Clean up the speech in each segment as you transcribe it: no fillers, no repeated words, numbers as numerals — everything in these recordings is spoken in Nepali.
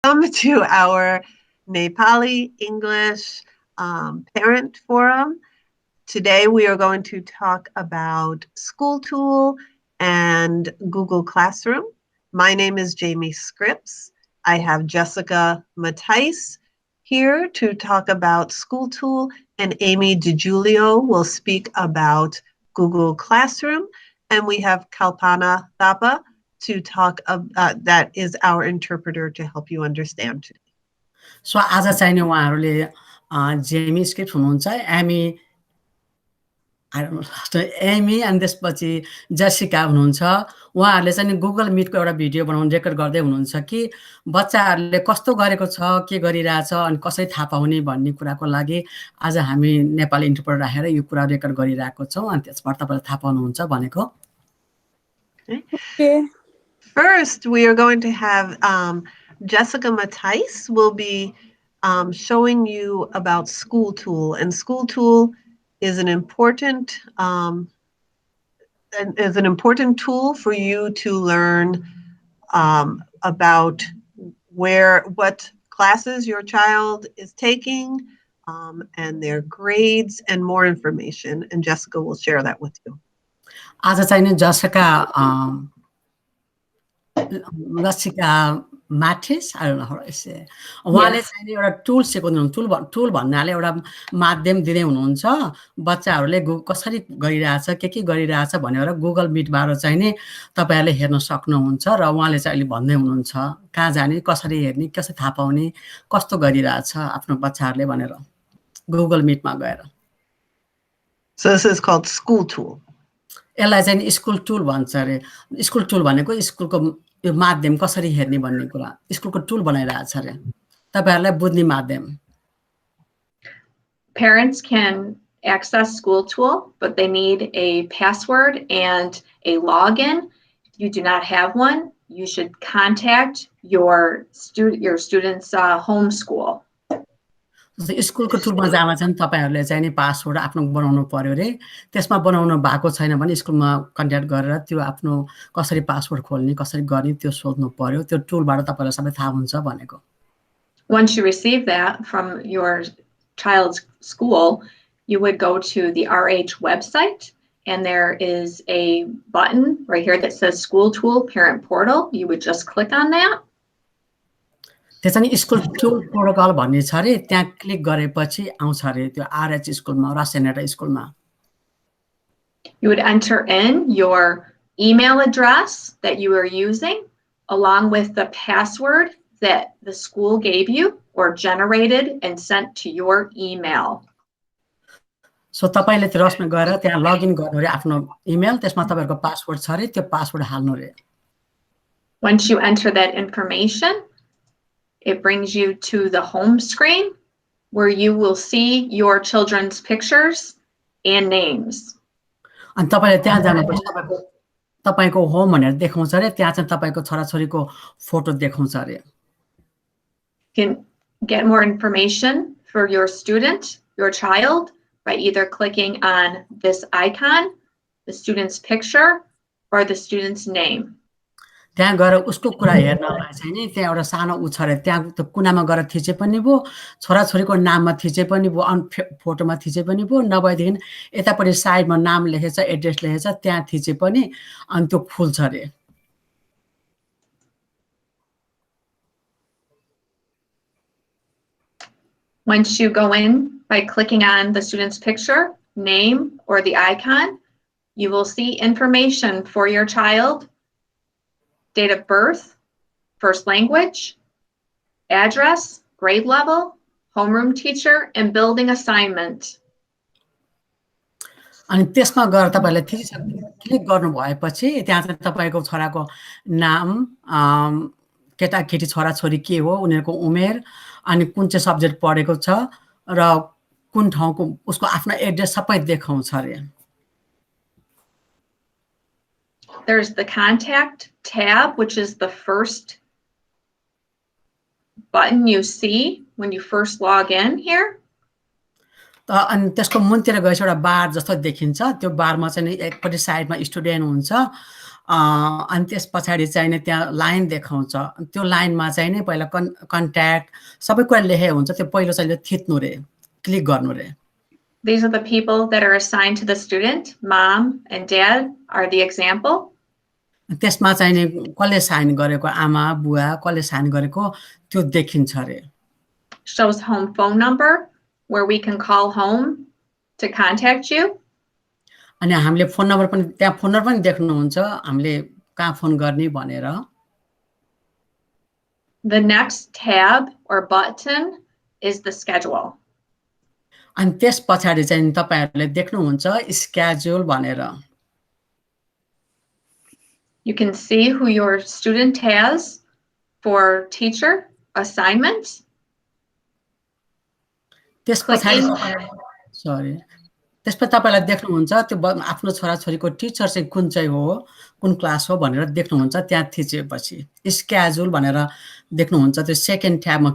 welcome to our Nepali English Parent Forum. Today we are going to talk about School Tool and Google Classroom. My name is Jamie Scripps. I have Jessica Matthijs here to talk about School Tool, and Amy DiGiulio will speak about Google Classroom. And we have Kalpana Thapa to talk that is our interpreter to help you understand today. So आज चाहिँ उहाँहरूले जेमी स्क्रिप्ट हुनुहुन्छ एमी अनि त्यसपछि जसिका हुनुहुन्छ उहाँहरूले चाहिँ गुगल मिटको एउटा भिडियो बनाउन रेकर्ड गर्दै हुनुहुन्छ कि बच्चाहरूले कस्तो गरेको छ के गरिरहेछ अनि कसरी थाहा पाउने भन्ने कुराको लागि आज हामी नेपाली इन्टरप्रेटर राखेर यो कुरा रेकर्ड गरिरहेको छौं अनि त्यसबाट तपाईले थाहा पाउनुहुन्छ भनेको. Okay. First, we are going to have Jessica Matthijs will be showing you about School Tool, and School Tool is an important tool for you to learn about what classes your child is taking and their grades and more information, and Jessica will share that with you. आज चाहिँ Jessica Matthijs, I don't know how to say. उहाँले चाहिँ एउटा टुल सिकाउनुहुन्छ. टुल भन्नाले एउटा माध्यम दिँदै हुनुहुन्छ बच्चाहरूले कसरी गरिरहेछ के गरिरहेछ भनेर गुगल मिटबाट चाहिँ नि तपाईहरुले हेर्न सक्नुहुन्छ र उहाँले चाहिँ अहिले भन्दै हुनुहुन्छ कहाँ जाने कसरी हेर्ने कसरी थाहा पाउने कस्तो गरिरहेछ आफ्नो बच्चाहरूले भनेर गुगल मिटमा गएर. So this is called School Tool. यसलाई चाहिँ स्कुल टुल भन्छ रे. स्कुल टुल भनेको स्कुलको यो माध्यम कसरी हेर्ने भन्ने कुरा स्कुलको टुल बनाइरहेछ रे तपाईहरुलाई बुझ्ने माध्यम. Parents can access School Tool, but they need a password and a login. If you do not have one, you should contact your student's home school. स्कुलको टुलमा जामा चाहिँ तपाईहरुले चाहिँ नि पासवर्ड आफ्नो बनाउनु पर्यो रे. त्यसमा बनाउनु भएको छैन भने स्कुलमा कन्ट्याक्ट गरेर त्यो आफ्नो कसरी पासवर्ड खोल्ने कसरी गर्ने त्यो सोध्नु पर्यो. त्यो टुलबाट तपाईहरुलाई सबै थाहा हुन्छ भनेको. Once you receive that from your child's school, you would go to the RH website and there is a button right here that says School Tool Parent Portal. You would just click on that. त्यसैले स्कुल टुल प्रोटोकल भन्ने छ रे त्यहाँ क्लिक गरेपछि आउँछ रे त्यो आरएच स्कुलमा रासेनेटा स्कुलमा. You would enter in your email address that you are using along with the password that the school gave you or generated and sent to your email. So तपाईले त्यो रसमा गएर त्यहाँ लगइन गर्नु रे आफ्नो इमेल त्यसमा तपाईहरुको पासवर्ड छ रे त्यो पासवर्ड हाल्नु रे. Once you enter that information, it brings you to the home screen where you will see your children's pictures and names. अनि तपाईले त्यहाँ जानुपर्छ तपाईको होम भनेर देखाउँछ रे त्यहाँ चाहिँ तपाईको छोराछोरीको फोटो देखाउँछ रे. You can get more information for your student, your child, by either clicking on this icon, the student's picture, or the student's name. त्यहाँ गएर उसको कुरा हेर्नलाई चाहिँ नि त्यहाँ एउटा सानो उ छ रे त्यहाँ त्यो कुनामा गएर थिचे पनि भो छोराछोरीको नाममा थिचे पनि भो अन फोटोमा थिचे पनि भो नभएदेखि यतापटि साइडमा नाम लेखेछ एड्रेस लेखेछ त्यहाँ थिचे पनि अनि त्यो खुल्छ रे. Once you go in by clicking on the student's picture, name, or the icon, you will see information for your child, date of birth, first language, address, grade level, homeroom teacher, and building assignment. अनि त्यसमा गएर तपाईले क्लिक गर्नु भएपछि त्यहाँ चाहिँ तपाईको छोराको नाम केटाकेटी छोराछोरी के हो उनीहरुको उमेर अनि कुन चाहिँ सब्जेक्ट पढेको छ र कुन ठाउँको उसको आफ्नो एड्रेस सबै देखाउँछ रे. There's the contact tab, which is the first button you see when you first log in here. अनि त्यसको मुनतिर गएपछि एउटा बार जस्तो देखिन्छ त्यो बारमा चाहिँ एकपटि साइडमा स्टुडेन्ट हुन्छ अनि त्यस पछाडि चाहिँ नि त्यहाँ लाइन देखाउँछ त्यो लाइनमा चाहिँ नि पहिला कन्ट्याक्ट सबै कुरा लेखेको हुन्छ त्यो पहिलो चाहिँ थिच्नु रे क्लिक गर्नु रे These are the people that are assigned to the student. Mom and dad are the example. त्यसमा चाहिँ नि कसले साइन गरेको आमा बुवा कसले साइन गरेको त्यो देखिन्छ रे Shows home phone number where we can call home to contact you. अनि हामीले फोन नम्बर पनि त्यहाँ फोन नम्बर पनि देख्नुहुन्छ हामीले कहाँ फोन गर्ने भनेर The next tab or button is the schedule. अनि त्यस पछाडि चाहिँ तपाईहरुले देख्नुहुन्छ स्केड्युल भनेर You can see who your student has for teacher assignments. त्यस पछाडि सरी त्यसपछि तपाईलाई देख्नुहुन्छ त्यो आफ्नो छोराछोरीको टिचर चाहिँ कुन चाहिँ हो कुन क्लास हो भनेर देख्नुहुन्छ त्यहाँ थिचेपछि स्केड्युल भनेर देख्नुहुन्छ त्यो second ट्याबमा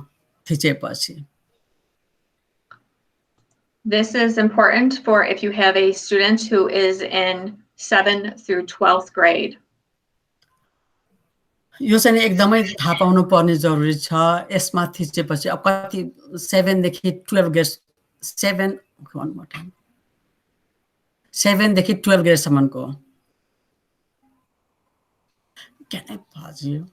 थिचेपछि This is important for if you have a student who is in 7th through 12th grade. यो चाहिँ एकदमै थाहा पाउनु पर्ने जरुरी छ यसमा थिचेपछि अब कति 7 देखि 12 ग्रेड 7 देखि 12 ग्रेड सम्मको Can I pause you?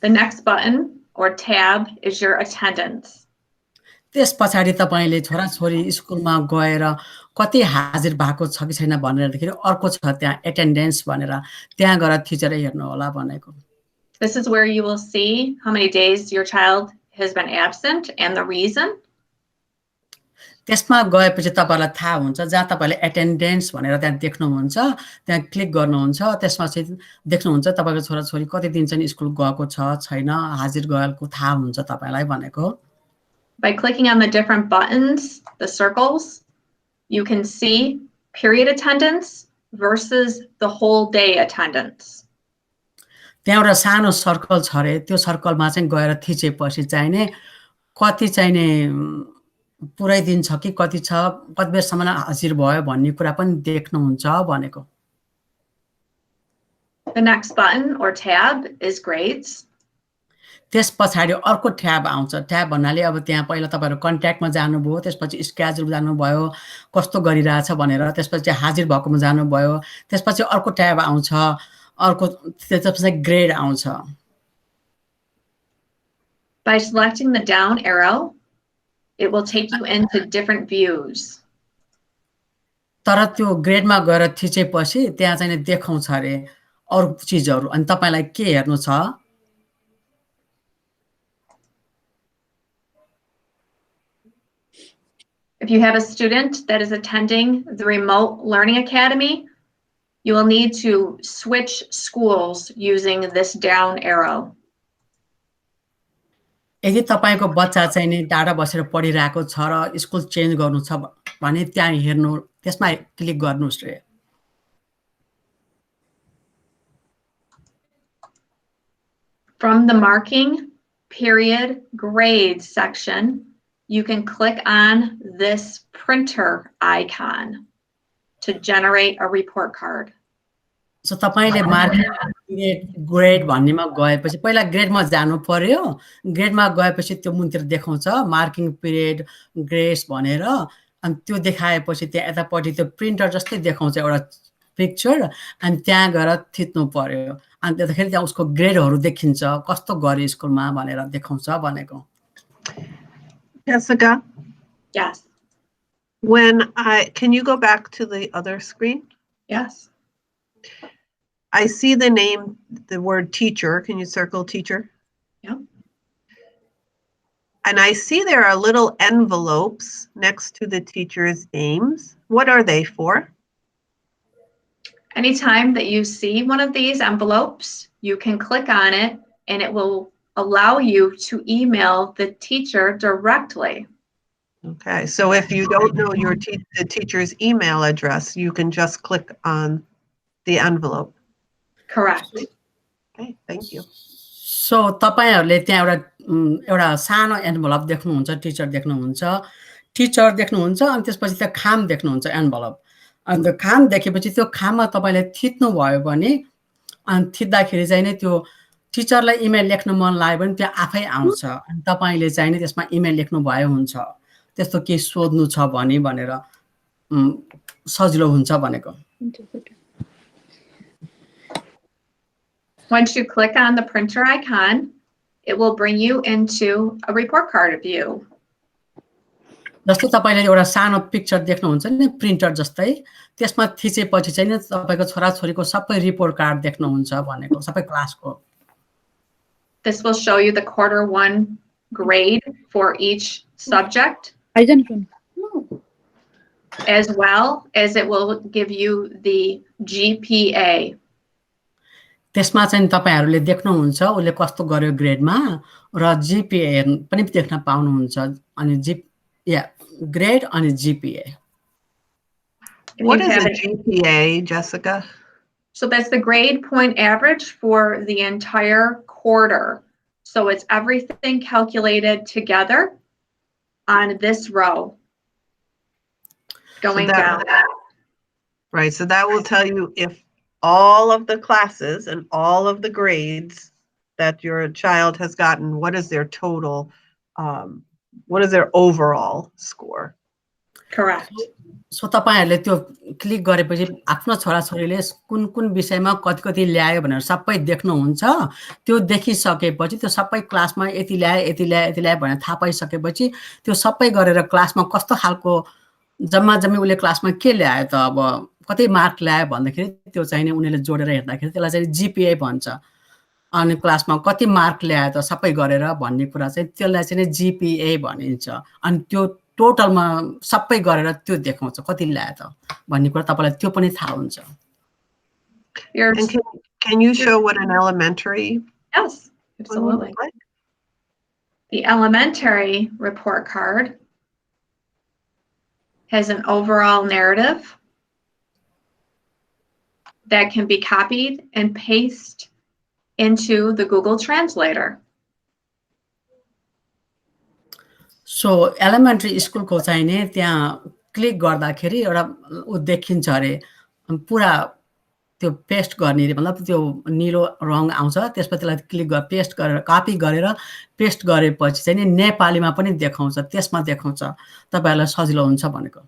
The next button or tab is your attendance. त्यस पछाडि तपाईले छोराछोरी स्कुलमा गएर कति हाजिर भएको छ कि छैन भनेर देखियो अर्को छ त्यहाँ एटेन्डेन्स भनेर त्यहाँ गएर थिचेर हेर्नु होला भनेको This is where you will see how many days your child has been absent and the reason. त्यसमा गएपछि तपाईलाई थाहा हुन्छ जहाँ तपाईले एटेन्डेन्स भनेर त्यहाँ देख्नुहुन्छ त्यहाँ क्लिक गर्नुहुन्छ त्यसमा चाहिँ देख्नुहुन्छ तपाईको छोराछोरी कति दिन चाहिँ स्कुल गएको छ छैन हाजिर गएको थाहा हुन्छ तपाईलाई भनेको By clicking on the different buttons, the circles, you can see period attendance versus the whole day attendance. त्यहाँ एउटा सानो सर्कल छ रे त्यो सर्कलमा चाहिँ गएर थिचेपछि चाहिँ नि कति चाहिँ नि पुरै दिन छ कि कति छ कति बेरसम्म हाजिर भयो भन्ने कुरा पनि देख्नुहुन्छ भनेको The next button or tab is grades. त्यस पछाडि अर्को ट्याब आउँछ ट्याब भन्नाले अब त्यहाँ पहिला तपाईहरु कन्ट्याक्टमा जानुभयो त्यसपछि स्केड्युल जानुभयो कस्तो गरिरहेछ भनेर त्यसपछि हाजिर भएकोमा जानुभयो त्यसपछि अर्को ट्याब आउँछ अर्को त्यसपछि ग्रेड आउँछ By selecting the down arrow, it will take you into different views. तर त्यो ग्रेडमा गएर थिचेपछि त्यहाँ चाहिँ देखाउँछ रे अरु चीजहरु अनि तपाईलाई के हेर्नु छ If you have a student that is attending the remote learning academy, you will need to switch schools using this down arrow. यदि तपाईको बच्चा चाहिँ नि टाढा बसेर पढिरहेको छ र स्कुल चेन्ज गर्नु छ भने त्यहाँ हेर्नु त्यसमा क्लिक गर्नुस् रे From the marking period grade section, you can click on this printer icon to generate a report card. So तपाईले मार्किङ ग्रेड भन्नेमा गएपछि पहिला ग्रेडमा जानु पर्यो ग्रेडमा गएपछि त्यो मुन्तिर देखाउँछ मार्किङ पिरियड ग्रेड्स भनेर अनि त्यो देखाएपछि त्यहाँ यतापटि त्यो प्रिन्टर जस्तै देखाउँछ एउटा पिक्चर अनि त्यहाँ गएर थिच्नु पर्यो अनि त्यसैले त्यहाँ उसको ग्रेडहरु देखिन्छ कस्तो गर्यो स्कुलमा भनेर देखाउँछ भनेको Jessica? Yes. Can you go back to the other screen? Yes. I see the name, the word teacher. Can you circle teacher? Yeah. And I see there are little envelopes next to the teachers' names. What are they for? Anytime that you see one of these envelopes, you can click on it and it will allow you to email the teacher directly. Okay, so if you don't know the teacher's email address, you can just click on the envelope. Correct. Okay, thank you. So तपाईहरुले त्यहाँ एउटा सानो एन्भलप देख्नुहुन्छ टिचर देख्नुहुन्छ अनि त्यसपछि त्यहाँ खाम देख्नुहुन्छ एन्भलप अन्त खाम देखेपछि त्यो खाममा तपाईँले थिच्नुभयो भने अनि थिच्दाखेरि चाहिँ नि त्यो टिचरलाई इमेल लेख्न मन लाग्यो भने त्यो आफै आउँछ अनि तपाईँले चाहिँ नि त्यसमा इमेल लेख्नुभयो हुन्छ त्यस्तो केही सोध्नु छ भने भनेर सजिलो हुन्छ भनेको Once you click on the printer icon, it will bring you into a report card view. जस्तो तपाईले एउटा सानो पिक्चर देख्नुहुन्छ नि प्रिन्टर जस्तै त्यसमा थिचेपछि चाहिँ नि तपाईको छोराछोरीको सबै रिपोर्ट कार्ड देख्नुहुन्छ भनेको सबै क्लासको This will show you the Q1 grade for each subject, as well as it will give you the GPA. त्यसमा चाहिँ तपाईहरुले देख्नुहुन्छ उले कस्तो गर्यो ग्रेडमा र जीपीए पनि देख्न पाउनुहुन्छ अनि grade अनि GPA. What is a GPA, Jessica? So that's the grade point average for the entire quarter. So it's everything calculated together on this row going down. Right, so that will tell you if all of the classes and all of the grades that your child has gotten, what is their total, what is their overall score? Correct. So तपाईहरुले त्यो क्लिक गरेपछि आफ्नो छोराछोरीले कुन कुन विषयमा कति कति ल्यायो भनेर सबै देख्नुहुन्छ त्यो देखिसकेपछि त्यो सबै क्लासमा यति ल्यायो भनेर थाहा पाइसकेपछि त्यो सबै गरेर क्लासमा कस्तो खालको जम्मा उले क्लासमा के ल्यायो त अब कति मार्क ल्यायो भन्दाखेरि त्यो चाहिँ नि उनीले जोडेर हेर्दाखेरि त्यसलाई चाहिँ जीपीए भन्छ अनि क्लासमा कति मार्क ल्यायो त सबै गरेर भन्ने कुरा चाहिँ त्यसलाई चाहिँ जीपीए भनिन्छ अनि त्यो टोटलमा सबै गरेर त्यो देखाउँछ कति ल्यायो त भन्ने कुरा तपाईलाई त्यो पनि थाहा हुन्छ Can you show what an elementary? Yes, absolutely. The elementary report card has an overall narrative that can be copied and pasted into the Google Translator. So elementary स्कुलको चाहिँ नि त्यहाँ क्लिक गर्दाखेरि एउटा देखिन्छ अरे पुरा त्यो पेस्ट गर्ने रे मतलब त्यो नीलो रङ आउँछ त्यसपछि त्यसलाई क्लिक गरेर पेस्ट गरेर कपी गरेर पेस्ट गरेपछि चाहिँ नि नेपालीमा पनि देखाउँछ त्यसमा देखाउँछ तपाईहरुलाई सजिलो हुन्छ भनेको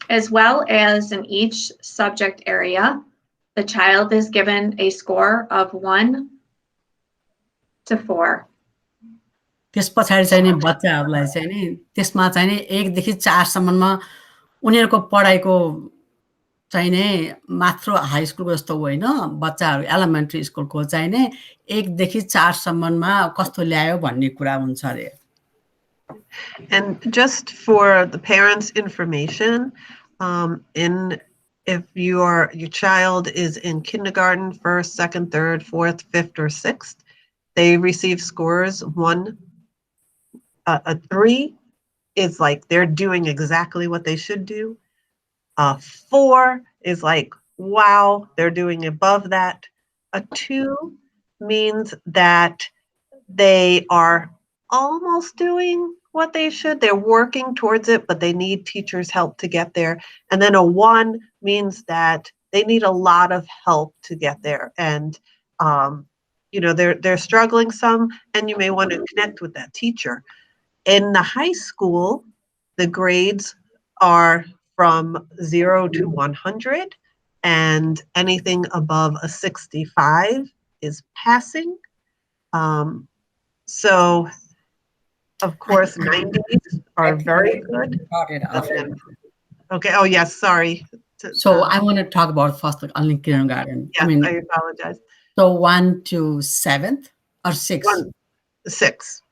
As well as in each subject area, the child is given a score of 1 to 4. त्यसपछि चाहिँ नि बच्चाहरुलाई चाहिँ नि त्यसमा चाहिँ नि 1 देखि 4 सम्ममा उनीहरुको पढाइको चाहिँ नि मात्र हाई स्कुलको जस्तो होइन बच्चाहरु एलिमेन्ट्री स्कुलको चाहिँ नि 1 देखि 4 सम्ममा कस्तो ल्यायो भन्ने कुरा हुन्छ रे And just for the parents' information, if your child is in kindergarten, 1st, 2nd, 3rd, 4th, 5th, or 6th, they receive scores 1. A 3 is like they're doing exactly what they should do. 4 is like, wow, they're doing above that. A 2 means that they are almost doing what they should. They're working towards it, but they need teachers' help to get there. And then a 1 means that they need a lot of help to get there. And, they're struggling some, and you may want to connect with that teacher. In the high school, the grades are from 0 to 100, and anything above a 65 is passing. So, of course, 90s are very good. Okay. Oh, yes. Sorry. So I want to talk about first only kindergarten. Yes, I apologize. So 1 to 7th or 6? 6.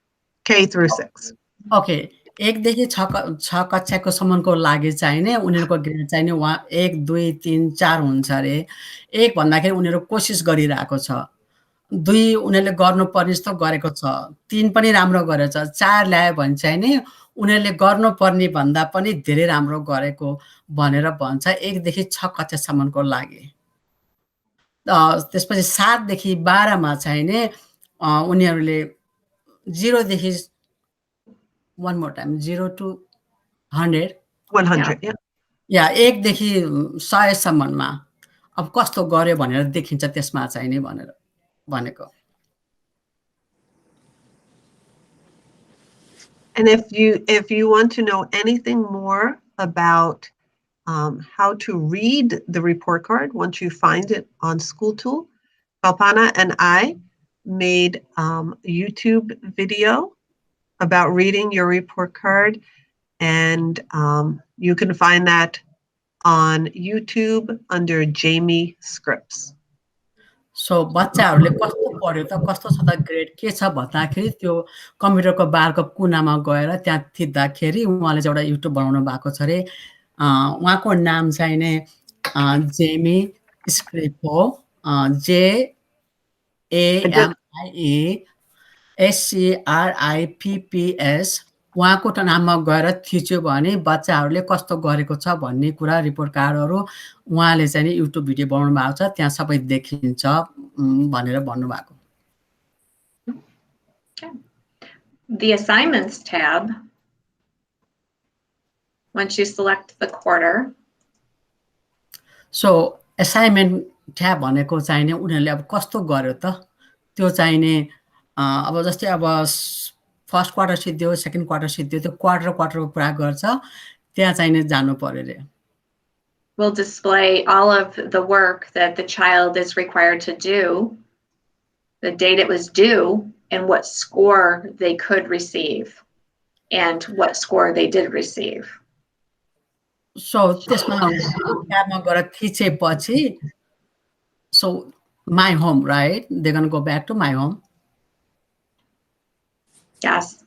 K through 6. Okay. 1 देखि 6 कक्षाको सम्मको लागि चाहिँ नि उनीहरुको ग्रेड चाहिँ नि 1 2 3 4 हुन्छ रे 1 भन्दाखेरि उनीहरु कोशिश गरिरहेको छ 2 उनीहरुले गर्नुपर्ने जस्तो गरेको छ 3 पनि राम्रो गरेछ 4 ल्यायो भने चाहिँ नि उनीहरुले गर्नुपर्ने भन्दा पनि धेरै राम्रो गरेको भनेर भन्छ 1 देखि 6 कक्षासम्मको लागि त्यसपछि 7 देखि 12 मा चाहिँ नि उनीहरुले 0 देखि one more time 0 to 100 100 yeah या 1 देखि 100 सम्ममा अब कस्तो गर्यो भनेर देखिन्छ त्यसमा चाहिँ नि भनेर भनेको। And if you want to know anything more about how to read the report card once you find it on School Tool, Kalpana and I made a YouTube video about reading your report card, and you can find that on YouTube under Jamie Scripts. So बच्चाहरूले कस्तो पढ्यो त कस्तो छ त ग्रेड के छ भन्दाखेरि त्यो कम्प्युटरको बारको कुनामा गएर त्यहाँ थिच्दाखेरि उहाँले चाहिँ एउटा युट्युब बनाउनु भएको छ अरे। उहाँको नाम चाहिँ नै जेमी स्क्रिप हो, JAMIE SCRIPPS। उहाँको नाममा गएर थिच्यो भने बच्चाहरूले कस्तो गरेको छ भन्ने कुरा रिपोर्ट कार्डहरू उहाँले चाहिँ नि युट्युब भिडियो बनाउनु भएको छ, त्यहाँ सबै देखिन्छ भनेर भन्नुभएको। The assignments tab, once you select the quarter. So assignment tab भनेको चाहिँ नि उनीहरूले अब कस्तो गर्यो त त्यो चाहिँ नि अब जस्तै अब फर्स्ट क्वार्टर सिद्धियो, सेकेन्ड क्वार्टर सिद्धियो, त्यो क्वार्टरको कुरा गर्छ, त्यहाँ चाहिँ नि जानु पर्यो रे। Will display all of the work that the child is required to do, the date it was due, and what score they could receive, and what score they did receive. So त्यसमा ट्याबमा गएर थिचेपछि so my home right, they gonna go back to my home. Yes.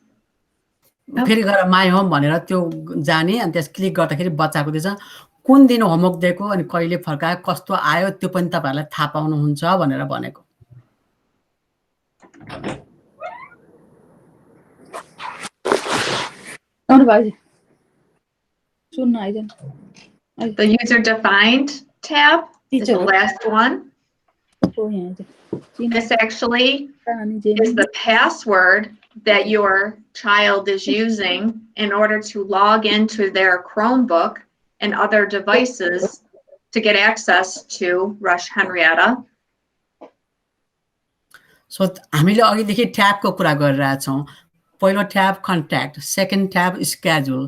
फेरि गएर माई होम भनेर त्यो जाने अनि त्यस क्लिक गर्दाखेरि बच्चाको दिन्छ कुन दिन होमवर्क दिएको अनि कहिले फर्कायो कस्तो आयो त्यो पनि तपाईहरुलाई थाहा पाउनुहुन्छ भनेर भनेको। The user defined tab is the last one. This actually is the password that your child is using in order to log into their Chromebook and other devices to get access to Rush Henrietta. So हामीले अघिदेखि ट्याबको कुरा गरिरहेका छौं। पहिलो tab contact, second tab schedule,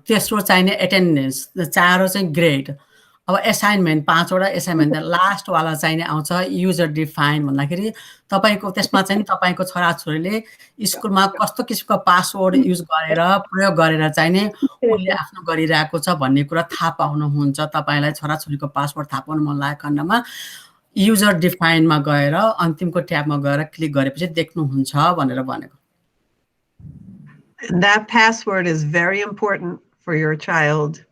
तेस्रो चाहिने एटेन्डेन्स, चारौं चाहिँ ग्रेड। अब असाइनमेन्ट पाँचवटा असाइनमेन्ट लास्ट वाला चाहिने आउँछ युजर डिफाइन भन्दाखेरि तपाईको त्यसमा चाहिँ तपाईको छोराछोरीले स्कुलमा कस्तो किसिमको पासवर्ड युज गरेर प्रयोग गरेर चाहिने उले आफ्नो गरिरहेको छ भन्ने कुरा थाहा पाउनुहुन्छ। तपाईलाई छोराछोरीको पासवर्ड थाहा पाउन मन लागेको खण्डमा युजर डिफाइनमा गएर अन्तिमको ट्याबमा गएर क्लिक गरेपछि देख्नुहुन्छ भनेर भनेको। And that password is very important for your child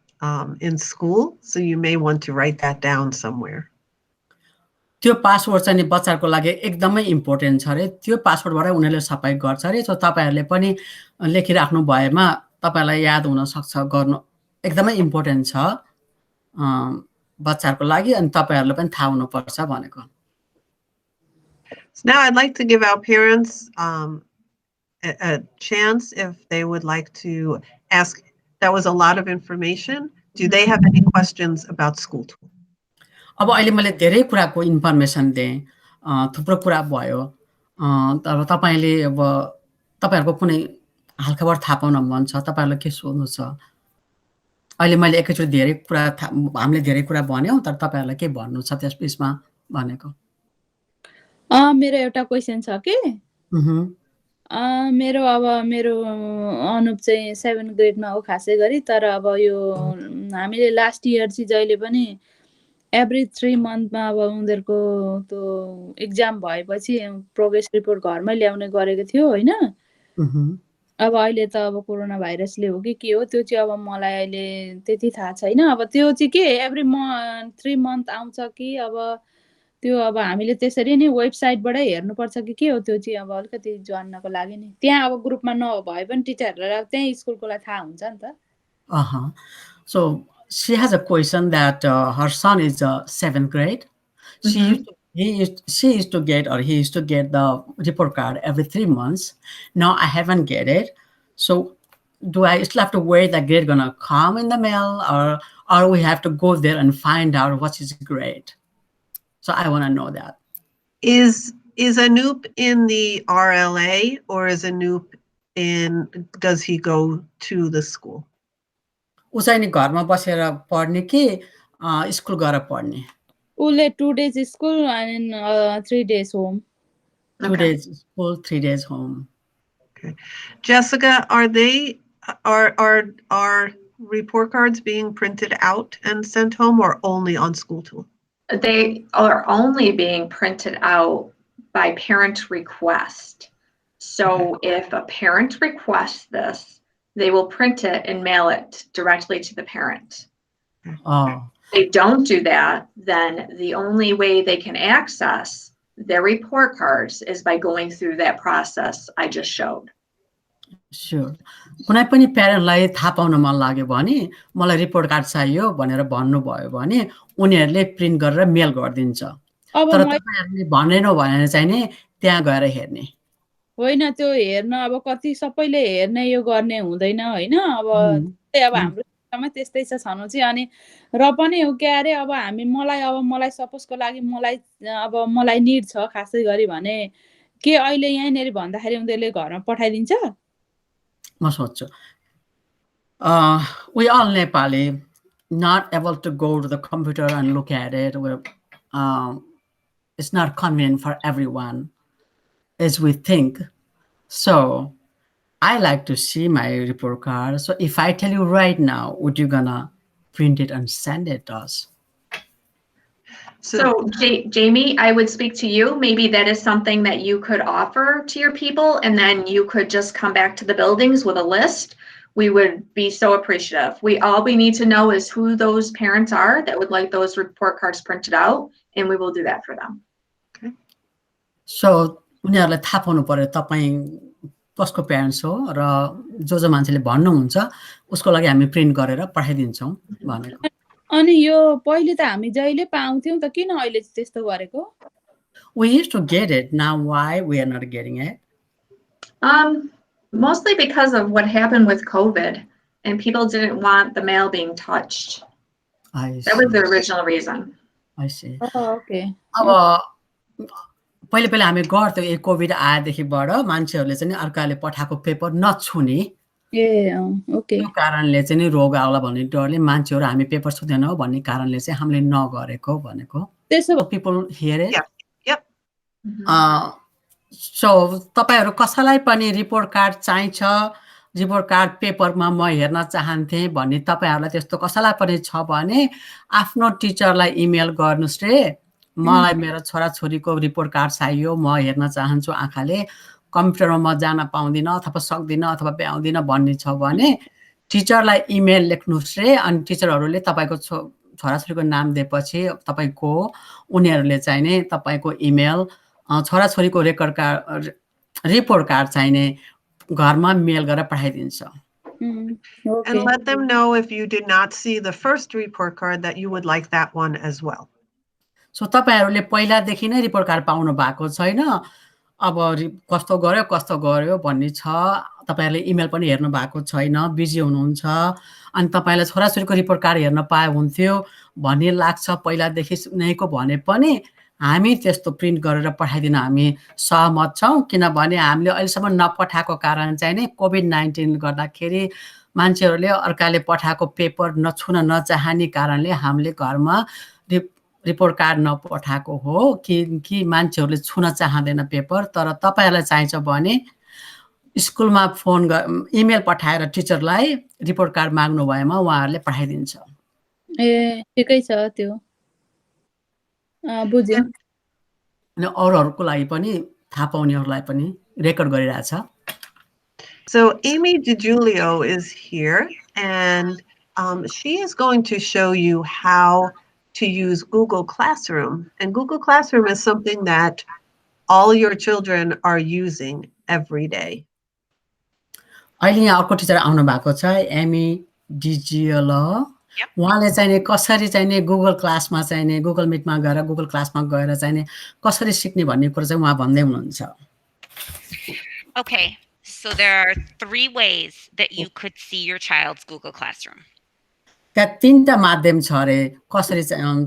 in school, so you may want to write that down somewhere. त्यो पासवर्ड चाहिँ बच्चाको लागि एकदमै इम्पोर्टेन्ट छ रे। त्यो पासवर्डबाट उनीहरुले सबै गर्छ रे। सो तपाईहरुले पनि लेखिराख्नु भएमा तपाईलाई याद हुन सक्छ, गर्नु एकदमै इम्पोर्टेन्ट छ बच्चाको लागि अनि तपाईहरुले पनि थाहा हुनु पर्छ भनेको। Now I'd like to give our parents a chance if they would like to ask. That was a lot of information. Do they have any questions about School Tool? अब अहिले मैले धेरै कुराको इन्फर्मेसन दिएँ, थुप्रो कुरा भयो। अब तपाईले अब तपाईहरुको कुनै हालखबर थाहा पाउन मन छ, तपाईहरुलाई के सोध्नु छ? अहिले मैले एकैचोटी धेरै कुरा हामीले धेरै कुरा भन्यौं, तर तपाईहरुलाई के भन्नु छ त्यस बीचमा भनेको। मेरो एउटा क्वेशन छ के? मेरो अनुप चाहिँ 7th ग्रेडमा हो खासै गरी, तर अब यो हामीले लास्ट इयर चाहिँ जहिले पनि एभ्री 3 मन्थमा अब उनीहरुको त्यो एक्जाम भएपछि प्रोग्रेस रिपोर्ट घरमै ल्याउने गरेको थियो हैन? अब अहिले त अब कोरोना भाइरसले हो कि के हो त्यो चाहिँ अब मलाई अहिले त्यति थाहा छैन। अब त्यो चाहिँ के एभ्री 3 मन्थ आउँछ कि अब त्यो अब हामीले त्यसरी नै वेबसाइटबाटै हेर्नुपर्छ कि के हो त्यो चाहिँ अब अलिकति जान्नको लागि नि। त्यहाँ अब ग्रुपमा नभए पनि टिचरहरुलाई त्यही स्कुलकोलाई थाहा हुन्छ नि त। So she has a question that her son is 7th grade. She used to get or he used to get the report card every 3 months. Now I haven't get it. So do I still have to wait that grade gonna come in the mail, or we have to go there and find out what is grade. So I want to know that. Is Anoop in the RLA or is Anoop does he go to the school? ऊ चाहिँ नि घरमा बसेर पढ्ने कि स्कुल गएर पढ्ने? उसले 2 days school and 3 days home. 2 days school, 3 days home. Okay. Jessica, are report cards being printed out and sent home or only on School Tool? They are only being printed out by parent request. So if a parent requests this, they will print it and mail it directly to the parent. Oh. If they don't do that, then the only way they can access their report cards is by going through that process I just showed. Sure. कुनै पनि प्यारेन्टलाई थाहा पाउन मन लाग्यो भने मलाई रिपोर्ट कार्ड चाहियो भनेर भन्नुभयो भने उनीहरूले प्रिन्ट गरेर मेल गरिदिन्छ। तर तपाईहरुले भनेनौ भने चाहिँ नि त्यहाँ गएर हेर्ने। होइन त्यो हेर्न अब कति सबैले हेर्ने यो गर्ने हुँदैन हैन। अब हाम्रो सिस्टममै त्यस्तै छ छनु चाहिँ अनि र पनि के अरे अब मलाई सपोजको लागि मलाई निड छ खासै गरी भने के अहिले यहाँनेरि भन्दाखेरि उनीहरुले घरमा पठाइदिन्छ? म सोच्छु we all Nepali not able to go to the computer and look at it. It's not convenient for everyone as we think. So I like to see my report card. So if I tell you right now, would you gonna print it and send it to us? So Jamie, I would speak to you. Maybe that is something that you could offer to your people, and then you could just come back to the buildings with a list. We would be so appreciative. All we need to know is who those parents are that would like those report cards printed out, and we will do that for them. Okay. So उनीहरुलाई थाहा पाउनु पर्यो तपाई कसको प्यारेन्ट्स हो र जो मान्छेले भन्नुहुन्छ उसको लागि हामी प्रिन्ट गरेर पठाइदिन्छौं भनेको। अनि यो पहिले त हामी जहिले पाउँथ्यौं त किन अहिले त्यस्तो गरेको? We used to get it. Now why we are not getting it? Mostly because of what happened with COVID and people didn't want the mail being touched. That was the original reason. I see. Oh, okay. अब पहिले हामी गर्थ्यौ यो कोभिड आएदेखिबाट मान्छेहरुले चाहिँ अर्काले पठाएको पेपर नछुने। ओके। यो कारणले चाहिँ नि रोग आउला भन्ने डरले मान्छेहरु हामी पेपर छुदैनौ भन्ने कारणले चाहिँ हामीले नगरेको भनेको। त्यसो people hear it? Yep. So तपाईहरु कसैलाई पनि रिपोर्ट कार्ड चाहिन्छ, रिपोर्ट कार्ड पेपरमा म हेर्न चाहन्थे भन्ने तपाईहरुलाई त्यस्तो कसैलाई पनि छ भने आफ्नो टिचरलाई इमेल गर्नुस् रे। मलाई मेरो छोराछोरीको रिपोर्ट कार्ड चाहियो, म हेर्न चाहन्छु आँखाले, कम्प्युटरमा म जान पाउँदिन अथवा सक्दिन अथवा भ्याउँदिन भन्ने छ भने टिचरलाई इमेल लेख्नुस् रे अनि टिचरहरुले तपाईको छोराछोरीको नाम दिएपछि तपाईको उनीहरुले चाहिँ नि तपाईको इमेल छोराछोरीको रिपोर्ट कार्ड चाहिने घरमा मेल गरेर पठाइदिन्छ। And let them know if you did not see the first report card that you would like that one as well. So तपाईहरुले पहिलादेखि नै रिपोर्ट कार्ड पाउनु भएको छैन, अब कस्तो गर्यो भन्ने छ, तपाईहरुले इमेल पनि हेर्नु भएको छैन, बिजी हुनुहुन्छ अनि तपाईलाई छोराछोरीको रिपोर्ट कार्ड हेर्न पाए हुन्थ्यो भन्ने लाग्छ पहिलादेखि नैको भने पनि हामी त्यस्तो प्रिन्ट गरेर पठाइदिन हामी सहमत छौं किनभने हामीले अहिलेसम्म नपठाएको कारण चाहिँ नि कोभिड-19 गर्दाखेरि मान्छेहरुले अर्काले पठाएको पेपर नछुन नचाहने कारणले हामीले घरमा रिपोर्ट कार्ड नपठाएको हो कि मान्छेहरुले छुन चाहदैन पेपर। तर तपाईहरुलाई चाहिन्छ भने स्कुलमा फोन इमेल पठाएर टिचरलाई रिपोर्ट कार्ड माग्नु भएमा उहाँहरुले पठाइदिन्छ। ठिकै छ त्यो। बुझ्यो। अनि अरूहरुको लागि पनि थाहा पाउनेहरुलाई पनि रेकर्ड गरिरहेछ। So Amy DiGiulio is here and she is going to show you how to use Google Classroom. And Google Classroom is something that all your children are using every day. अहिले यहाँ अर्को टिचर आउनु भएको छ एमी डिजिएलो। उहाँले चाहिँ नि कसरी चाहिँ नि गुगल क्लासमा चाहिँ नि गुगल मिटमा गएर गुगल क्लासमा गएर चाहिँ नि कसरी सिक्ने भन्ने कुरा चाहिँ उहाँ भन्दै हुनुहुन्छ। Okay, so there are 3 ways that you could see your child's Google Classroom. त्यहाँ 3टा माध्यम छ अरे कसरी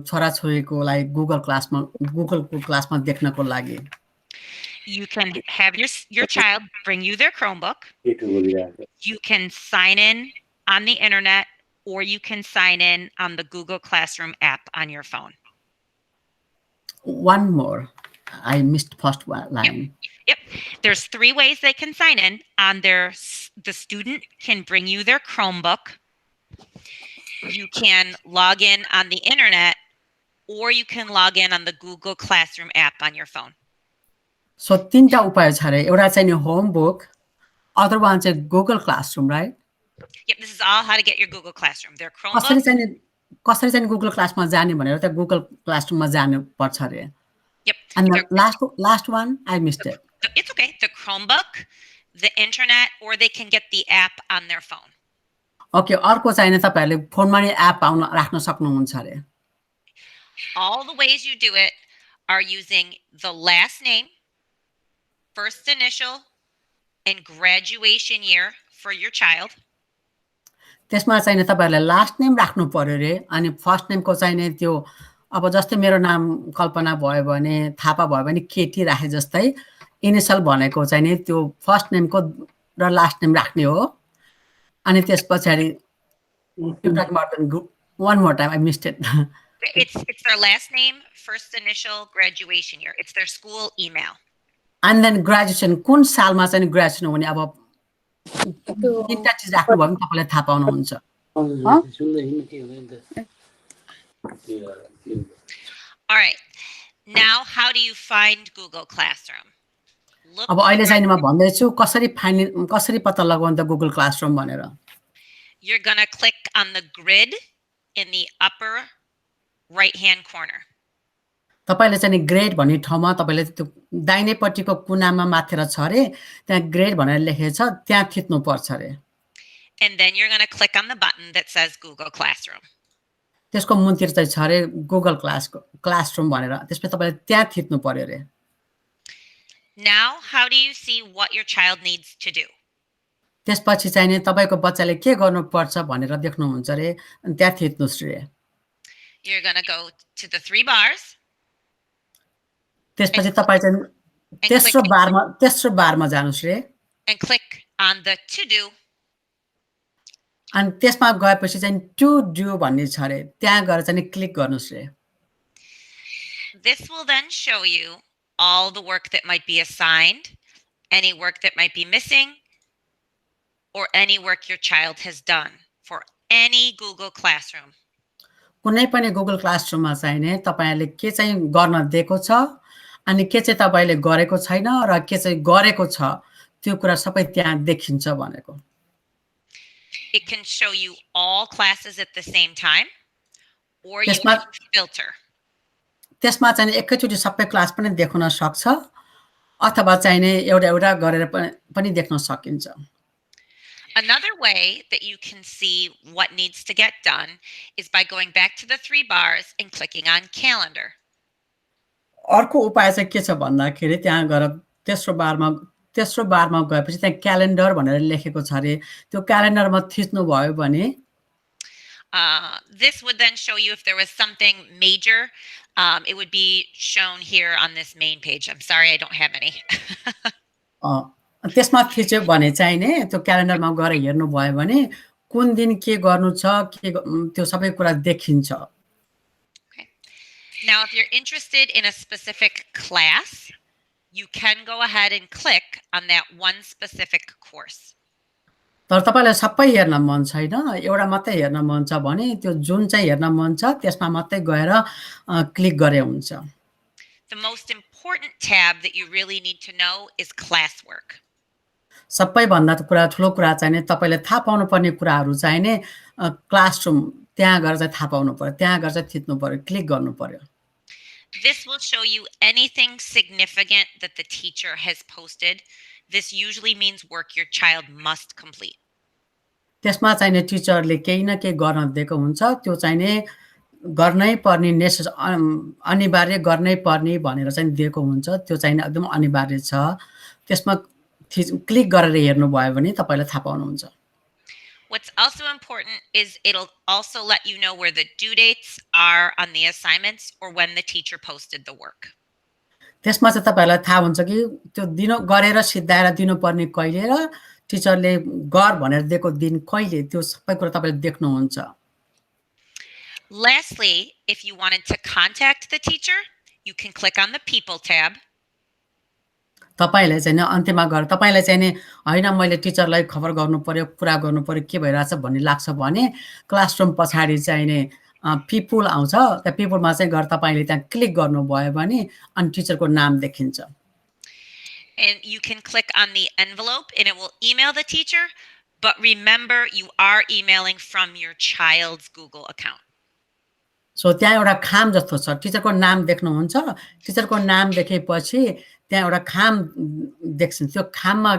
छोराछोरीकोलाई गुगल क्लासमा देख्नको लागि You can have your child bring you their Chromebook. You can sign in on the internet, or you can sign in on the Google Classroom app on your phone. One more. I missed first line. Yep. There's 3 ways they can sign in. The student can bring you their Chromebook. You can log in on the internet, or you can log in on the Google Classroom app on your phone. So 3टा उपाय छ रे एउटा चाहिँ नि होमबुक other one चाहिँ Google Classroom, right? Yep, this is all how to get your Google Classroom. Their Chromebook. कसरी चाहिँ Google क्लासमा जाने भनेर त Google Classroom मा जानु पर्छ रे. Yep. And the last one I missed it. It's okay. The Chromebook, the internet, or they can get the app on their phone. Okay, अर्को चाहिँ नि तपाईहरुले फोनमा नि एप राख्न सक्नुहुन्छ रे. All the ways you do it are using the last name, first initial, and graduation year for your child. त्यसमा चाहिँ नि तपाईहरुले लास्ट नेम राख्नु पर्यो रे अनि फर्स्ट नेमको चाहिँ नि त्यो अब जस्तै मेरो नाम कल्पना भयो भने थापा भयो भने केटी राखे जस्तै इनिशियल भनेको चाहिँ नि त्यो फर्स्ट नेमको र लास्ट नेम राख्ने हो अनि त्यसपछि one more time I missed it. It's their last name, first initial, graduation year. It's their school email. And then graduation कुन सालमा चाहिँ ग्रेजुएसन हुने अब तीनटा चीज राख्नु भयो भने तपाईले थाहा पाउनुहुन्छ. All right. Now, how do you find Google Classroom? अब अहिले चाहिँ म भन्दै छु कसरी पत्ता लगाउनु त Google Classroom भनेर. You're going to click on the grid in the upper right-hand corner. तपाईले चाहिँ ग्रेड भन्ने ठाउँमा तपाईले त्यो दाहिनेपट्टिको कुनामा माथेर छ रे त्यहाँ ग्रेड भनेर लेखेको छ त्यहाँ थिच्नु पर्छ रे. And then you're going to click on the button that says Google Classroom. त्यसको मुनतिर चाहिँ छ रे Google Classroom भनेर त्यसपछि तपाईले त्यहाँ थिच्नु पर्यो रे. Now, how do you see what your child needs to do? त्यसपछि चाहिँ नि तपाईको बच्चाले के गर्नु पर्छ भनेर देख्नुहुन्छ रे अनि त्यहाँ थिच्नुस् रे. You're going to go to the 3 bars. त्यसपछि तपाई चाहिँ तेस्रो बारमा जानुस् रे. And click on the to do. अनि त्यसमा गएपछि चाहिँ to do भन्ने छ रे त्यहाँ गएर चाहिँ क्लिक गर्नुस् रे. This will then show you all the work that might be assigned, any work that might be missing, or any work your child has done for any Google Classroom. कुनै पनि Google Classroom मा चाहिँ नि तपाईले के चाहिँ गर्न दिएको छ अनि के चाहिँ तपाईले गरेको छैन र के चाहिँ गरेको छ त्यो कुरा सबै त्यहाँ देखिन्छ भनेको. It can show you all classes at the same time, or you can filter. त्यसमा चाहिँ एकैचोटी सबै क्लास पनि देख्न सक्छ अथवा चाहिँ नि एउटा गरेर पनि देख्न सकिन्छ. Another way that you can see what needs to get done is by going back to the 3 bars and clicking on calendar. अर्को उपाय चाहिँ के छ भन्दाखेरि त्यहाँ गएर तेस्रो बारमा गएपछि त्यहाँ क्यालेन्डर भनेर लेखेको छ रे त्यो क्यालेन्डरमा थिच्नु भयो भने this would then show you if there was something major. It would be shown here on this main page. I'm sorry, I don't have any. त्यसमा थिच्यो भने चाहिँ नि त्यो क्यालेन्डरमा गएर हेर्नु भयो भने कुन दिन के गर्नु छ के त्यो सबै कुरा देखिन्छ. Okay. Now, if you're interested in a specific class, you can go ahead and click on that one specific course. तर तपाईलाई सबै हेर्न मन छैन एउटा मात्रै हेर्न मन छ भने त्यो जुन चाहिँ हेर्न मन छ त्यसमा मात्रै गएर क्लिक गरे हुन्छ. The most important tab that you really need to know is classwork. सबैभन्दा ठुलो कुरा चाहिँ नि तपाईले थाहा पाउनु पर्ने कुराहरु चाहिँ नि क्लासरुम त्यहाँ गएर चाहिँ थाहा पाउनु पर्यो त्यहाँ गएर चाहिँ थिच्नु पर्यो क्लिक गर्नु पर्यो. This will show you anything significant that the teacher has posted. This usually means work your child must complete. त्यसमा चाहिँ नि टिचरले केही न केही गर्न दिएको हुन्छ त्यो चाहिँ नि गर्नै पर्ने अनिवार्य गर्नै पर्ने भनेर चाहिँ दिएको हुन्छ त्यो चाहिँ नि एकदम अनिवार्य छ. त्यसमा क्लिक गरेर हेर्नु भयो भने तपाईलाई थाहा पाउनुहुन्छ. What's also important is it'll also let you know where the due dates are on the assignments or when the teacher posted the work. त्यसमा चाहिँ तपाईहरुलाई थाहा हुन्छ कि त्यो दिनु गरेर सिद्धाएर दिनुपर्ने कहिले र टिचरले गर भनेर दिएको दिन कहिले त्यो सबै कुरा तपाईले देख्नुहुन्छ. Lastly, if you wanted to contact the teacher, you can click on the People tab. तपाईले चाहिँ नि अन्त्यमा गएर तपाईलाई चाहिँ नि हैन मैले टिचरलाई खबर गर्नु पर्यो, कुरा गर्नु पर्यो, के भइराछ भन्ने लाग्छ भने क्लासरुम पछाडी चाहिँ नि पिपल आउँछ. त्यो पिपलमा चाहिँ गएर तपाईले त्यहाँ क्लिक गर्नुभयो भने अनि टिचरको नाम देखिन्छ. And you can click on the envelope and it will email the teacher, but remember you are emailing from your child's Google account. So त्यहाँ एउटा खाम जस्तो छ. टिचरको नाम देख्नुहुन्छ. टिचरको नाम देखेपछि त्यहाँ एउटा खाम देख्छ. त्यो खाममा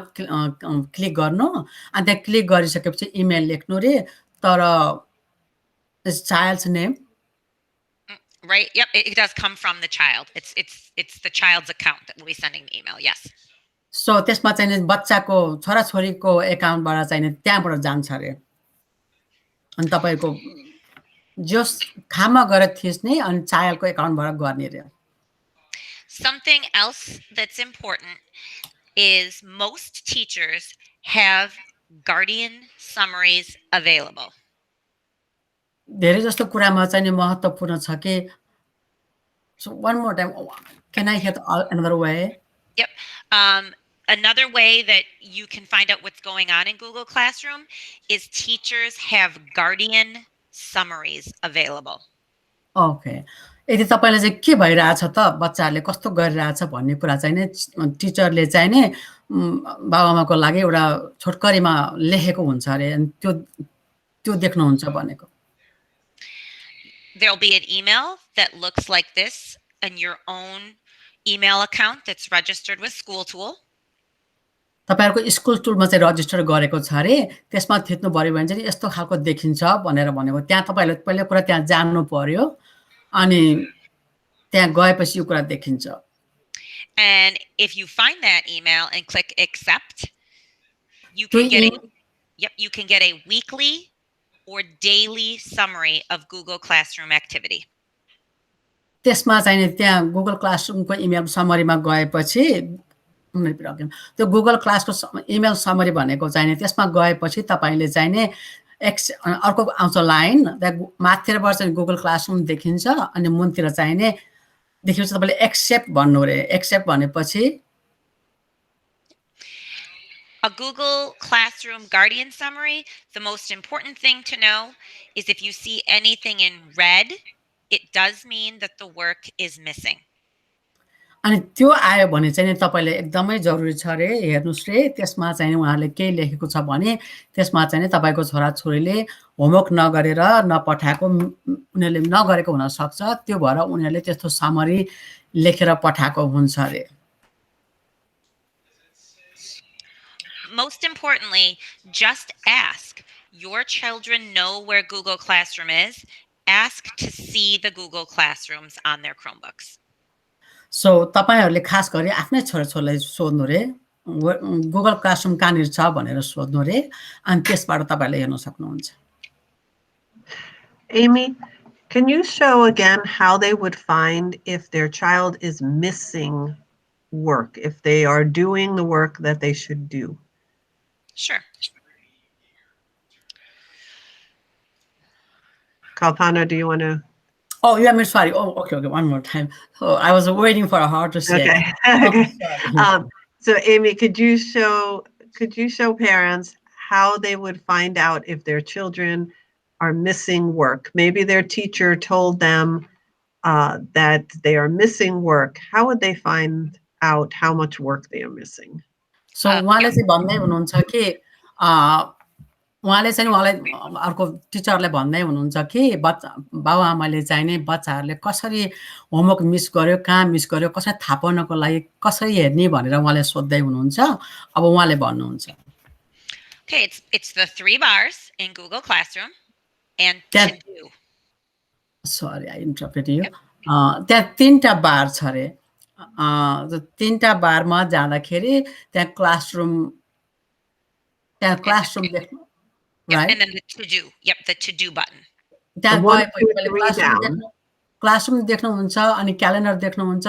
क्लिक गर्नु अनि त्यहाँ क्लिक गरिसकेपछि इमेल लेख्नु रे. तर child's name, right? Yep, it does come from the child. It's the child's account that will be sending the email. Yes. So त्यसमा चाहिँ नि बच्चाको छोराछोरीको एकाउन्टबाट चाहिँ नि त्यहाँबाट जान्छ रे. अनि तपाईको जस खाममा गएर थिच्ने अनि चाइल्डको एकाउन्टबाट गर्ने रे. Something else that's important is most teachers have guardian summaries available. धेरै जस्तो कुरामा चाहिँ नि महत्त्वपूर्ण छ कि. So one more time, can I hear another way? Yep. Another way that you can find out what's going on in Google Classroom is teachers have guardian summaries available. Okay. यदि तपाईले चाहिँ के भइराछ त बच्चाहरुले कस्तो गरिराछ भन्ने कुरा चाहिँ नि टिचरले चाहिँ नि बाबुआमाको लागि एउटा छोटकरीमा लेखेको हुन्छ अरे. अनि त्यो देख्नुहुन्छ भनेको. There'll be an email that looks like this in your own email account that's registered with School Tool. तपाईहरुको स्कुल टुलमा चाहिँ रजिस्टर गरेको छ रे. त्यसमा थिच्नु पर्यो भने चाहिँ यस्तो खालको देखिन्छ भनेर भनेको. त्यहाँ तपाईहरुले पहिलो कुरा त्यहाँ जान्नु पर्यो अनि त्यहाँ गएपछि यो कुरा देखिन्छ. And if you find that email and click accept, you can get a weekly or daily summary of Google Classroom activity. त्यसमा चाहिँ नि त्यहाँ गुगल क्लासरुमको इमेल समरीमा गएपछि त्यो गुगल क्लासको इमेल समरी भनेको चाहिँ नि त्यसमा गएपछि तपाईले चाहिँ नि अर्को आउँछ लाइन. त्यहाँ माथिबाट चाहिँ गुगल क्लासरुम देखिन्छ अनि मुनतिर चाहिँ नि देखिन्छ तपाईले एक्सेप्ट भन्नु रे. एक्सेप्ट भनेपछि A Google Classroom Guardian Summary, the most important thing to know is if you see anything in red, it does mean that the work is missing. अनि त्यो आयो भने चाहिँ नि तपाईले एकदमै जरुरी छ रे हेर्नुस् रे. त्यसमा चाहिँ उहाँले के लेखेको छ भने त्यसमा चाहिँ नि तपाईको छोराछोरीले होमवर्क नगरेर नपठाएको उनीहरुले नगरेको हुन सक्छ. त्यो भएर उनीहरुले त्यस्तो समरी लेखेर पठाएको हुन्छ रे. Most importantly, just ask. Your children know where Google Classroom is. Ask to see the Google Classrooms on their Chromebooks. So तपाईहरुले खास गरी आफ्नै छोराछोरीलाई सोध्नु रे गुगल क्लासरुम कहाँनिर छ भनेर सोध्नु रे. अनि त्यसबाट तपाईले हेर्न सक्नुहुन्छ. Amy, can you show again how they would find if their child is missing work, if they are doing the work that they should do? Sure. Kalpana, do you want to? Oh, yeah, I'm sorry. Oh, okay, one more time. Oh, I was waiting for her to say. Okay. So Amy, could you show parents how they would find out if their children are missing work? Maybe their teacher told them that they are missing work. How would they find out how much work they are missing? So उहाँले चाहिँ भन्दै हुनुहुन्छ कि उहाँले चाहिँ उहाँलाई अर्को टिचरले भन्दै हुनुहुन्छ कि बाबुआमाले चाहिँ नि बच्चाहरुले कसरी होमवर्क मिस गर्यो, कहाँ मिस गर्यो, कसरी थाहा पाउनको लागि कसरी हेर्ने भनेर उहाँले सोध्दै हुनुहुन्छ. अब उहाँले भन्नुहुन्छ. Okay, it's the 3 bars in Google Classroom and to do. Sorry, I interrupted you. त्यहाँ 3टा बार छ रे. 3टा बारमा जाँदाखेरि त्यहाँ क्लासरुम देख्नु right? And then the to-do. Yep, the to-do button. त्यहाँ 1, 2, गएपछि पहिले 3 down. क्लासरुम देख्नुहुन्छ अनि क्यालेन्डर देख्नुहुन्छ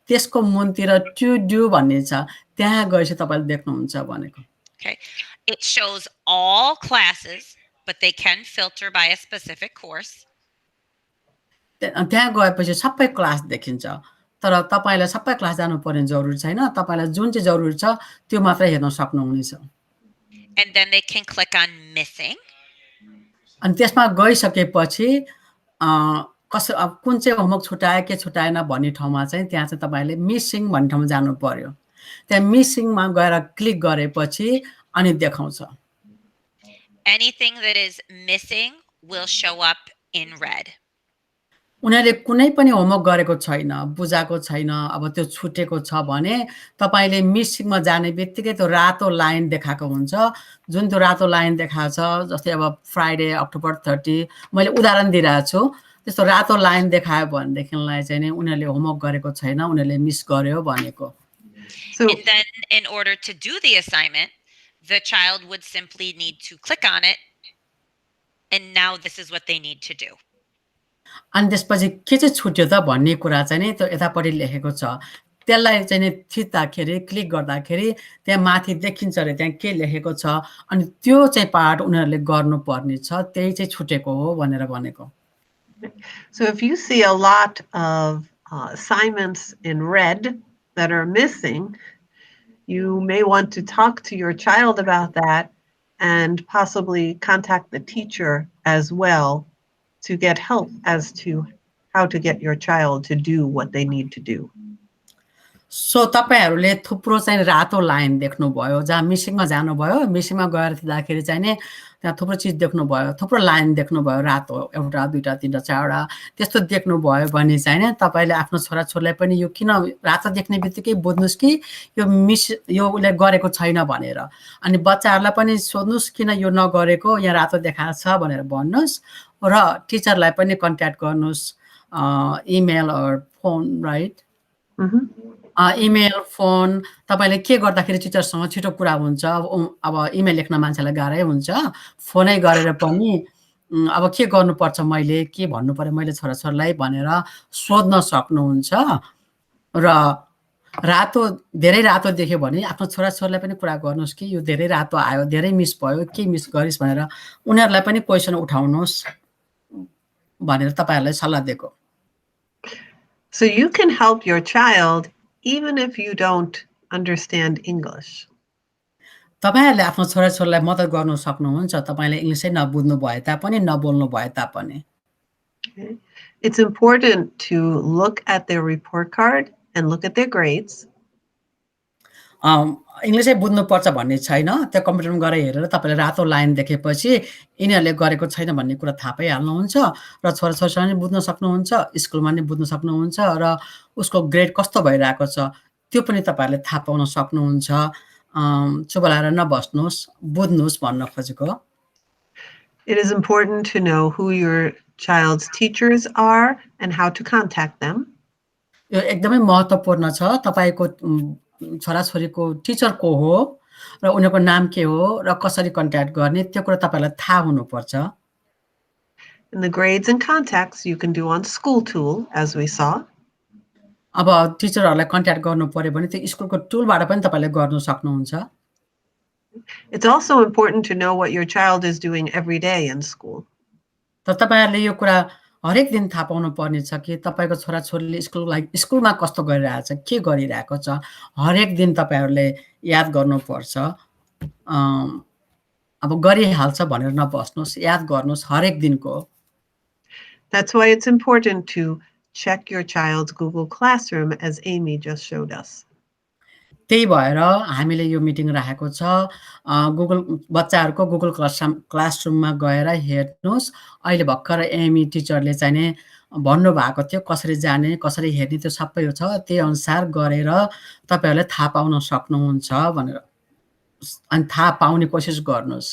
त्यसको मुनतिर टु डु भन्ने छ त्यहाँ गएपछि तपाईले देख्नुहुन्छ भनेको Okay. It shows all classes, but they can filter by a specific course. त्यहाँ गएपछि सबै क्लास देखिन्छ तर तपाईलाई सबै क्लास जानु पर्ने जरुरी छैन तपाईलाई जुन चाहिँ जरुरी छ त्यो मात्र हेर्न सक्नुहुनेछ And then they can click on missing. अनि त्यसमा गइसकेपछि कुन चाहिँ होमवर्क छुटाए के छुटाएन भन्ने ठाउँमा चाहिँ त्यहाँ चाहिँ तपाईले मिसिङ भन्ने ठाउँमा जानु पर्यो त्यहाँ मिसिङमा गएर क्लिक गरेपछि अनि देखाउँछ Anything that is missing will show up in red. उनीहरूले कुनै पनि होमवर्क गरेको छैन बुझाएको छैन अब त्यो छुटेको छ भने तपाईले मिसिङमा जाने बित्तिकै त्यो रातो लाइन देखाएको हुन्छ जुन त्यो रातो लाइन देखाएको छ जस्तै अब फ्राइडे अक्टोबर 30 मैले उदाहरण दिइरहेको छु त्यस्तो रातो लाइन देखायो भनेदेखिलाई चाहिँ नि उनीहरूले होमवर्क गरेको छैन उनीहरूले मिस गर्यो भनेको And then in order to do the assignment, the child would simply need to click on it. And now this is what they need to do. अनि त्यसपछि के चाहिँ छुट्यो त भन्ने कुरा चाहिँ नि त्यो यतापट्टि लेखेको छ त्यसलाई चाहिँ नि थिच्दाखेरि क्लिक गर्दाखेरि त्यहाँ माथि देखिन्छ रे त्यहाँ के लेखेको छ अनि त्यो चाहिँ पार्ट उनीहरूले गर्नुपर्ने छ त्यही चाहिँ छुटेको हो भनेर भनेको So if you see a lot of assignments in red that are missing, you may want to talk to your child about that and possibly contact the teacher as well to get help as to how to get your child to do what they need to do. So तपाईहरुले थुप्रो चाहिँ रातो लाइन देख्नुभयो जहाँ मिसिङमा जानुभयो मिसिङमा गएर थिच्दाखेरि चाहिँ नि त्यहाँ थुप्रो चीज देख्नुभयो थुप्रो लाइन देख्नुभयो रातो एउटा दुईटा तीनटा चारवटा त्यस्तो देख्नुभयो भने चाहिँ नि तपाईले आफ्नो छोराछोरीलाई पनि यो किन रातो देख्ने बित्तिकै बुझ्नुस् कि यो उले गरेको छैन भनेर अनि बच्चाहरुलाई पनि सोध्नुस् किन यो नगरेको यहाँ रातो देखाएको छ भनेर भन्नुस् र टिचरलाई पनि कन्ट्याक्ट गर्नुस् email or phone right email phone तपाईले के गर्दाखेरि टिचरसँग छिटो कुरा हुन्छ अब इमेल लेख्न मान्छेलाई गाह्रै हुन्छ फोनै गरेर पनि अब के गर्नुपर्छ मैले के भन्नु पर्यो मैले छोराछोरीलाई भनेर सोध्न सक्नुहुन्छ र रातो धेरै रातो देख्यो भने आफ्नो छोराछोरीलाई पनि कुरा गर्नुस् कि यो धेरै रातो आयो धेरै मिस भयो के मिस गरिस् भनेर उनीहरुलाई पनि क्वेशन उठाउनुस् भनेर तपाईहरुलाई सल्लाह दिएको So you can help your child even if you don't understand English. तपाईहरुले आफ्नो छोराछोरीलाई मद्दत गर्न सक्नुहुन्छ तपाईले इंग्लिशै नबुझ्नु भए तापनि नबोल्नु भए तापनि It's important to look at their report card and look at their grades. इंग्लिशै बुझ्नु पर्छ भन्ने छैन त्यो कम्प्युटरमा गएर हेरेर तपाईले रातो लाइन देखेपछि यिनीहरुले गरेको छैन भन्ने कुरा थाहा पाइहाल्नुहुन्छ र छोराछोरीसँग पनि बुझ्न सक्नुहुन्छ स्कुलमा पनि बुझ्न सक्नुहुन्छ र उसको ग्रेड कस्तो भइराको छ त्यो पनि तपाईहरुले थाहा पाउन सक्नुहुन्छ चुपलाएर नबस्नुस् बुझ्नुस् भन्न खोजेको It is important to know who your child's teachers are and how to contact them. यो एकदमै महत्त्वपूर्ण छ तपाईको छोराछोरीको टिचर को हो र उनीहरुको नाम के हो र कसरी कन्ट्याक्ट गर्ने त्यो कुरा तपाईलाई थाहा हुनुपर्छ And the grades and contacts you can do on School Tool, as we saw. अब टिचरहरुलाई कन्ट्याक्ट गर्नु पर्यो भने त्यो स्कुलको टुलबाट पनि तपाईले गर्न सक्नुहुन्छ It's also important to know what your child is doing every day in school. तर तपाईहरुले यो कुरा हरेक दिन थाहा पाउनु पर्ने छ कि तपाईको छोराछोरीले स्कुलमा कस्तो गरिरहेछ के गरिरहेको छ हरेक दिन तपाईहरुले याद गर्नुपर्छ अब गरिहाल्छ भनेर नबस्नुस् याद गर्नुस् हरेक दिनको That's why it's important to check your child's Google Classroom, as Amy just showed us. त्यही भएर हामीले यो मिटिङ राखेको छ गुगल बच्चाहरुको गुगल क्लासरुममा गएर हेर्नुस् अहिले भर्खर एमी टिचरले चाहिँ नि भन्नु भएको थियो कसरी जाने कसरी हेर्ने त्यो सबै छ त्यही अनुसार गरेर तपाईहरुले थाहा पाउन सक्नुहुन्छ भनेर अनि थाहा पाउने कोसिस गर्नुस्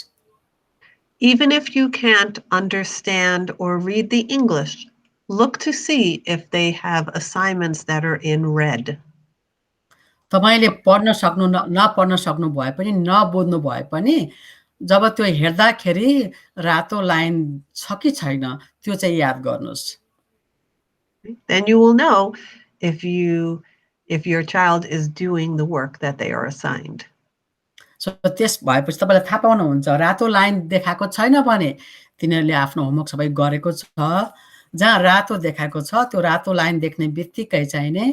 Even if you can't understand or read the English, look to see if they have assignments that are in red. तपाईले पढ्न सक्नु नपढ्न सक्नु भए पनि नबुझ्नु भए पनि जब त्यो हेर्दाखेरि रातो लाइन छ कि छैन त्यो चाहिँ याद गर्नुस्। Then you will know if your child is doing the work that they are assigned. So त्यस भएपछि तपाईँलाई थाहा पाउनुहुन्छ रातो लाइन देखाएको छैन भने तिनीहरूले आफ्नो होमवर्क सबै गरेको छ। जहाँ रातो देखाएको छ त्यो रातो लाइन देख्ने बित्तिकै चाहिँ नै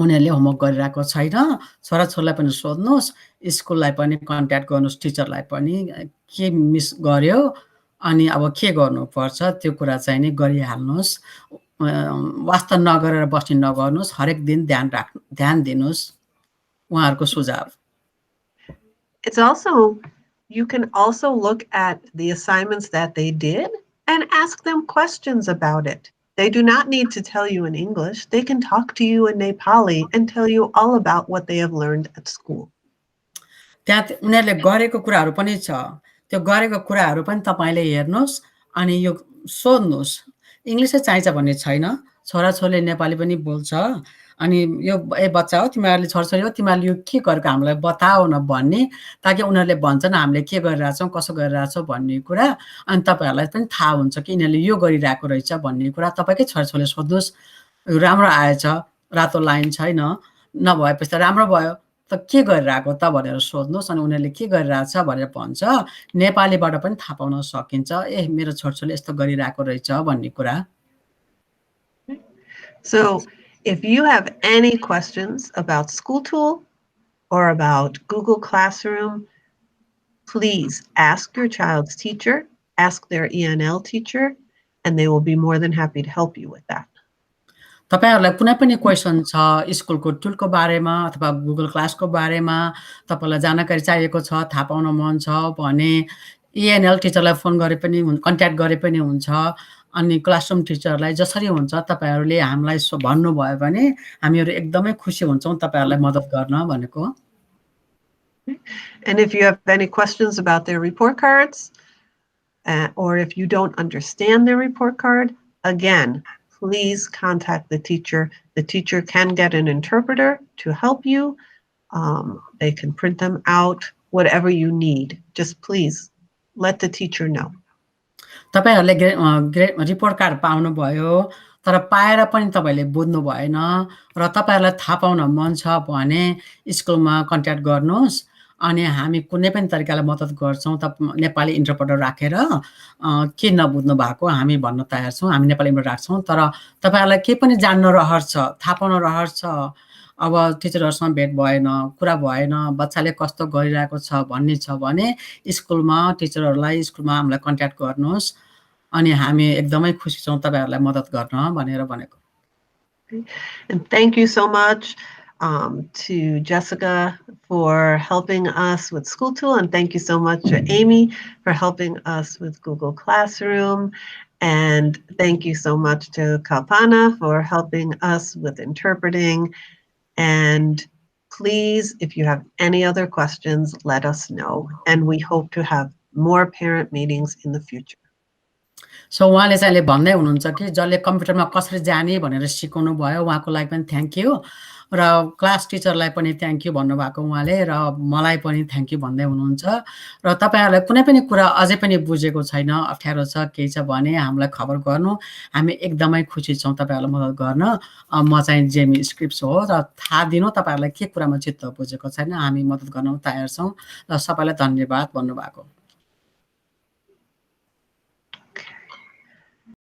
उनीहरूले होमवर्क गरिरहेको छैन। छोराछोरीलाई पनि सोध्नुहोस्, स्कुललाई पनि कन्ट्याक्ट गर्नुहोस्, टिचरलाई पनि के मिस गर्यो अनि अब के गर्नुपर्छ त्यो कुरा चाहिँ नि गरिहाल्नुहोस्। वास्ता नगरेर बस्ने नगर्नुहोस्, हरेक दिन ध्यान दिनुहोस् उहाँहरूको सुझाव। It's also, you can also look at the assignments that they did and ask them questions about it. They do not need to tell you in English. They can talk to you in Nepali and tell you all about what they have learned at school. त्यहाँ उनीहरूले गरेको कुराहरू पनि छ, त्यो गरेको कुराहरू पनि तपाईँले हेर्नुहोस् अनि यो सोध्नुहोस्। इङ्ग्लिसै चाहिन्छ भन्ने छैन, छोराछोरीले नेपाली पनि बोल्छ अनि यो बच्चा हो तिमीहरूले, छोराछोरी हो तिमीहरूले यो के गरेको हामीलाई बताओ न भन्ने, ताकि उनीहरूले भन्छन् हामीले के गरिरहेछौँ कसो गरिरहेछौँ भन्ने कुरा। अनि तपाईँहरूलाई पनि थाहा हुन्छ कि यिनीहरूले यो गरिरहेको रहेछ भन्ने कुरा। तपाईँकै छोराछोरीले सोध्नुहोस्, राम्रो आएछ, रातो लाइन छैन, नभएपछि त राम्रो भयो, त के गरिरहेको त भनेर सोध्नुहोस् अनि उनीहरूले के गरिरहेछ भनेर भन्छ। नेपालीबाट पनि थाहा पाउन सकिन्छ, मेरो छोराछोरीले यस्तो गरिरहेको रहेछ भन्ने कुरा। So if you have any questions about School Tool or about Google Classroom, please ask your child's teacher, ask their ENL teacher, and they will be more than happy to help you with that. तपाईहरुलाई कुनै पनि क्वेशन छ स्कुलको टुलको बारेमा अथवा गुगल क्लासको बारेमा, तपाईलाई जानकारी चाहिएको छ, थाहा पाउन मन छ भने ENL टिचरलाई फोन गरे पनि कन्ट्याक्ट गरे पनि हुन्छ। अनि क्लासरुम टिचरलाई जसरी हुन्छ तपाईहरुले हामीलाई भन्नुभयो भने हामीहरु एकदमै खुसी हुन्छौं तपाईहरुलाई मद्दत गर्न भनेको। And if you have any questions about their report cards, or if you don't understand their report card, again, please contact the teacher. The teacher can get an interpreter to help you. They can print them out, whatever you need. Just please let the teacher know. तपाईहरुले रिपोर्ट कार्ड पाउनु भयो तर पाएर पनि तपाईले बुझ्नु भएन र तपाईहरुलाई थाहा पाउन मन छ भने स्कुलमा कन्ट्याक्ट गर्नुहोस् अनि हामी कुनै पनि तरिकाले मद्दत गर्छौं। नेपाली इन्टरप्रेटर राखेर के नबुझ्नु भएको हामी भन्न तयार छौं। हामी नेपालीमा राख्छौं तर तपाईहरुलाई के पनि जान्न रहर छ, थाहा पाउन रहर छ, अब टिचरहरुसँग भेट भएन, कुरा भएन, बच्चाले कस्तो गरिरहेको छ भन्ने छ भने स्कुलमा टिचरहरुलाई स्कुलमा हामीलाई कन्ट्याक्ट गर्नुहोस् अनि हामी एकदमै खुसी छौं तपाईहरुलाई मद्दत गर्न भनेर भनेको। And thank you so much to Jessica for helping us with School Tool, and thank you so much to Amy for helping us with Google Classroom, and thank you so much to Kalpana for helping us with interpreting. And please, if you have any other questions, let us know, and we hope to have more parent meetings in the future. So उहाँले चाहिँ भन्दै हुनुहुन्छ कि जसले कम्प्युटरमा कसरी जाने भनेर सिकाउनु भयो उहाँको लागि पनि थ्यांक यू र क्लास टिचरलाई पनि थ्यांक यू भन्नुभएको उहाँले र मलाई पनि थ्यांक यू भन्दै हुनुहुन्छ र तपाईहरुलाई कुनै पनि कुरा अझै पनि बुझेको छैन, अप्ठ्यारो छ, केही छ भने हामीलाई खबर गर्नु। हामी एकदमै खुसी छौं तपाईहरुलाई मद्दत गर्न। म चाहिँ जेमी स्क्रिप्ट्स हो र थाहा दिनु तपाईहरुलाई के कुरामा चित्त बुझेको छैन हामी मद्दत गर्न तयार छौं र सबैलाई धन्यवाद भन्नुभएको।